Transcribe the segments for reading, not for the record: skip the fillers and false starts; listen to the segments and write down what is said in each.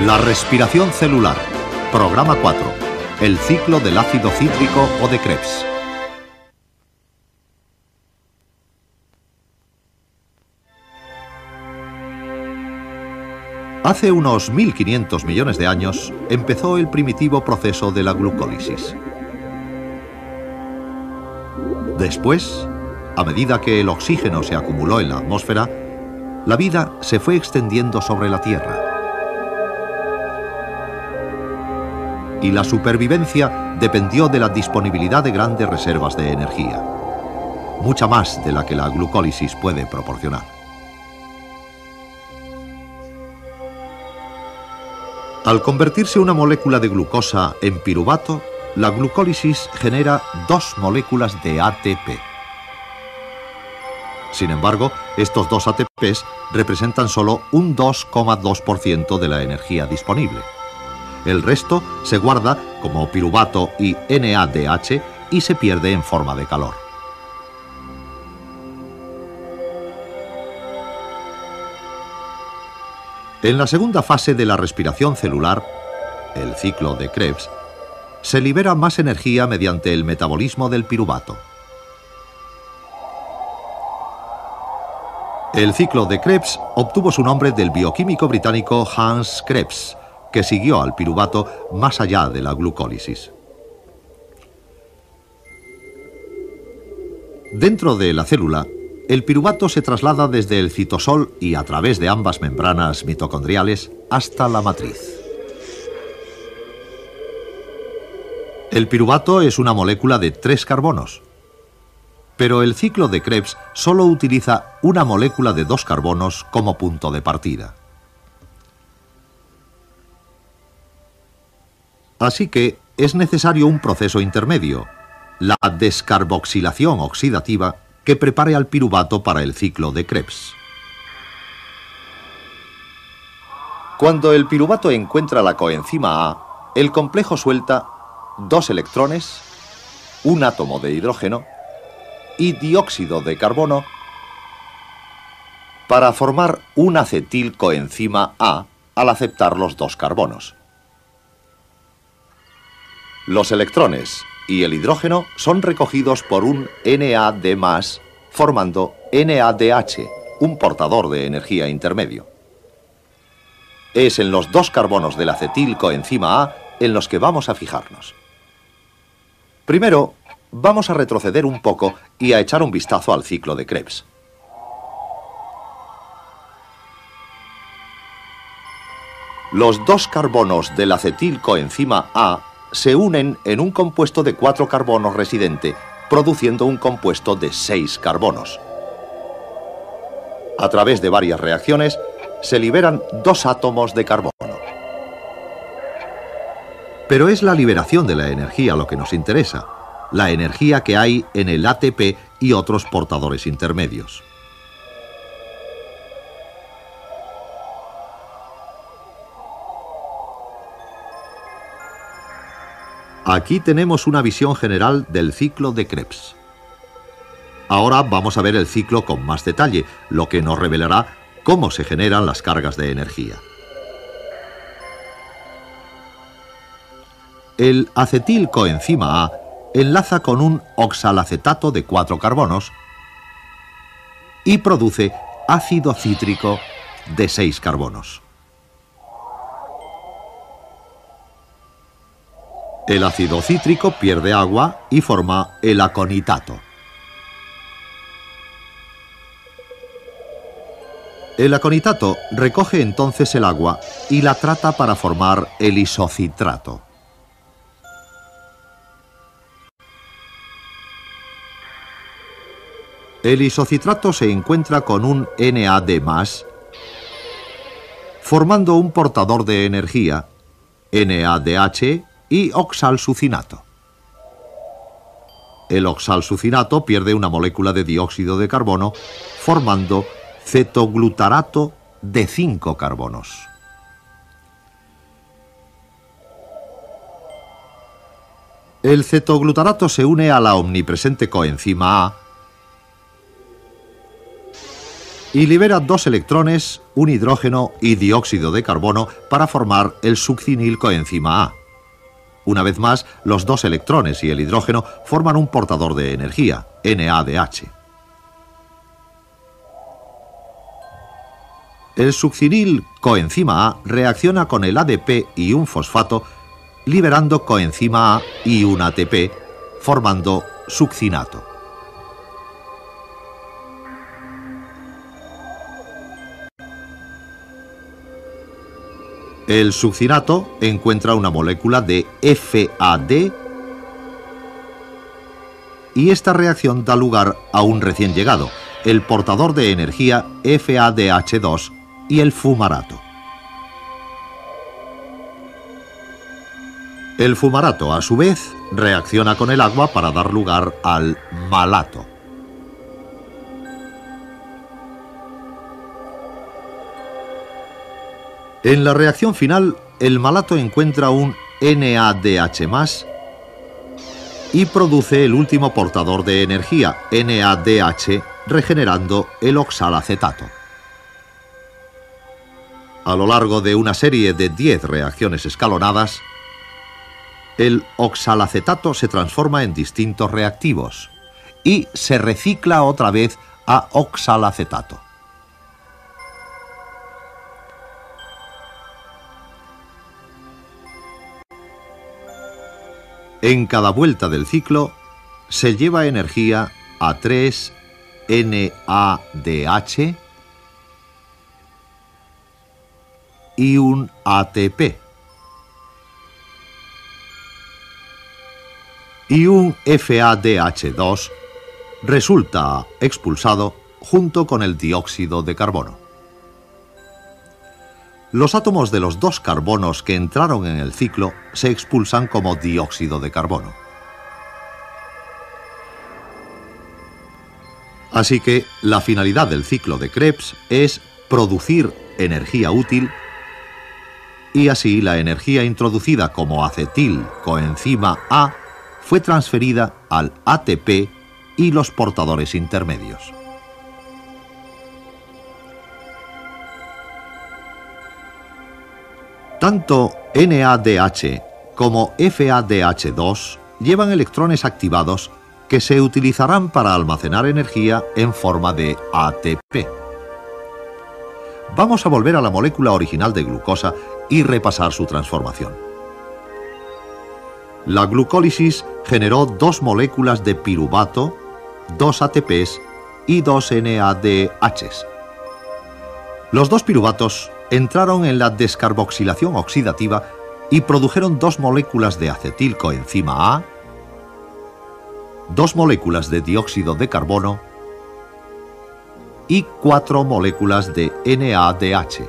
La respiración celular. Programa 4. El ciclo del ácido cítrico o de Krebs. Hace unos 1500 millones de años empezó el primitivo proceso de la glucólisis. Después, a medida que el oxígeno se acumuló en la atmósfera, la vida se fue extendiendo sobre la Tierra. Y la supervivencia dependió de la disponibilidad de grandes reservas de energía, mucha más de la que la glucólisis puede proporcionar. Al convertirse una molécula de glucosa en piruvato, la glucólisis genera 2 moléculas de ATP. Sin embargo, estos 2 ATPs representan solo un 2,2% de la energía disponible. El resto se guarda como piruvato y NADH y se pierde en forma de calor. En la segunda fase de la respiración celular, el ciclo de Krebs, se libera más energía mediante el metabolismo del piruvato. El ciclo de Krebs obtuvo su nombre del bioquímico británico Hans Krebs, que siguió al piruvato más allá de la glucólisis. Dentro de la célula, el piruvato se traslada desde el citosol y a través de ambas membranas mitocondriales hasta la matriz. El piruvato es una molécula de 3 carbonos, pero el ciclo de Krebs solo utiliza una molécula de 2 carbonos como punto de partida. Así que es necesario un proceso intermedio, la descarboxilación oxidativa, que prepare al piruvato para el ciclo de Krebs. Cuando el piruvato encuentra la coenzima A, el complejo suelta 2 electrones, un átomo de hidrógeno y dióxido de carbono para formar un acetilcoenzima A al aceptar los 2 carbonos. Los electrones y el hidrógeno son recogidos por un NAD+, formando NADH, un portador de energía intermedio. Es en los 2 carbonos del acetilcoenzima A en los que vamos a fijarnos. Primero, vamos a retroceder un poco y a echar un vistazo al ciclo de Krebs. Los 2 carbonos del acetilcoenzima A se unen en un compuesto de 4 carbonos residente, produciendo un compuesto de 6 carbonos. A través de varias reacciones, se liberan 2 átomos de carbono. Pero es la liberación de la energía lo que nos interesa, la energía que hay en el ATP y otros portadores intermedios. Aquí tenemos una visión general del ciclo de Krebs. Ahora vamos a ver el ciclo con más detalle, lo que nos revelará cómo se generan las cargas de energía. El acetilcoenzima A enlaza con un oxalacetato de 4 carbonos y produce ácido cítrico de 6 carbonos. El ácido cítrico pierde agua y forma el aconitato. El aconitato recoge entonces el agua y la trata para formar el isocitrato. El isocitrato se encuentra con un NAD+, formando un portador de energía, NADH, y oxalsucinato. El oxalsucinato pierde una molécula de dióxido de carbono, formando cetoglutarato de 5 carbonos. El cetoglutarato se une a la omnipresente coenzima A y libera 2 electrones, un hidrógeno y dióxido de carbono para formar el succinilcoenzima A. Una vez más, los 2 electrones y el hidrógeno forman un portador de energía, NADH. El succinilcoenzima A reacciona con el ADP y un fosfato, liberando coenzima A y un ATP, formando succinato. El succinato encuentra una molécula de FAD y esta reacción da lugar a un recién llegado, el portador de energía FADH2 y el fumarato. El fumarato, a su vez, reacciona con el agua para dar lugar al malato. En la reacción final, el malato encuentra un NADH+, y produce el último portador de energía, NADH, regenerando el oxalacetato. A lo largo de una serie de 10 reacciones escalonadas, el oxalacetato se transforma en distintos reactivos y se recicla otra vez a oxalacetato. En cada vuelta del ciclo se lleva energía a 3 NADH y un ATP. Y un FADH2 resulta expulsado junto con el dióxido de carbono. Los átomos de los 2 carbonos que entraron en el ciclo se expulsan como dióxido de carbono. Así que la finalidad del ciclo de Krebs es producir energía útil y así la energía introducida como acetilcoenzima A fue transferida al ATP y los portadores intermedios. Tanto NADH como FADH2 llevan electrones activados que se utilizarán para almacenar energía en forma de ATP. Vamos a volver a la molécula original de glucosa y repasar su transformación. La glucólisis generó 2 moléculas de piruvato, 2 ATPs y 2 NADHs. Los 2 piruvatos entraron en la descarboxilación oxidativa y produjeron 2 moléculas de acetilcoenzima A, 2 moléculas de dióxido de carbono y 4 moléculas de NADH.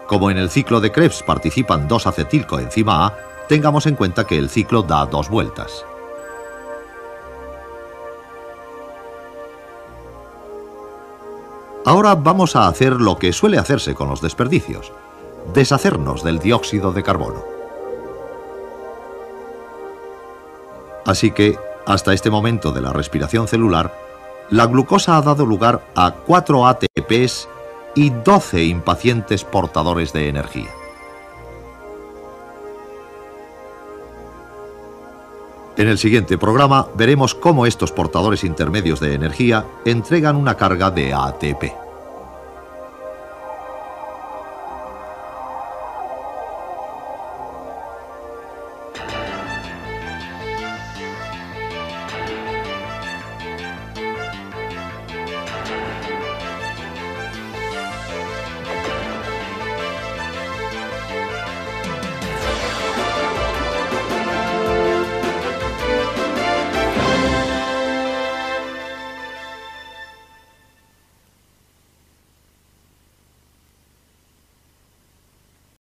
Como en el ciclo de Krebs participan 2 acetilcoenzima A, tengamos en cuenta que el ciclo da 2 vueltas. Ahora vamos a hacer lo que suele hacerse con los desperdicios, deshacernos del dióxido de carbono. Así que, hasta este momento de la respiración celular, la glucosa ha dado lugar a 4 ATPs y 12 impacientes portadores de energía. En el siguiente programa veremos cómo estos portadores intermedios de energía entregan una carga de ATP.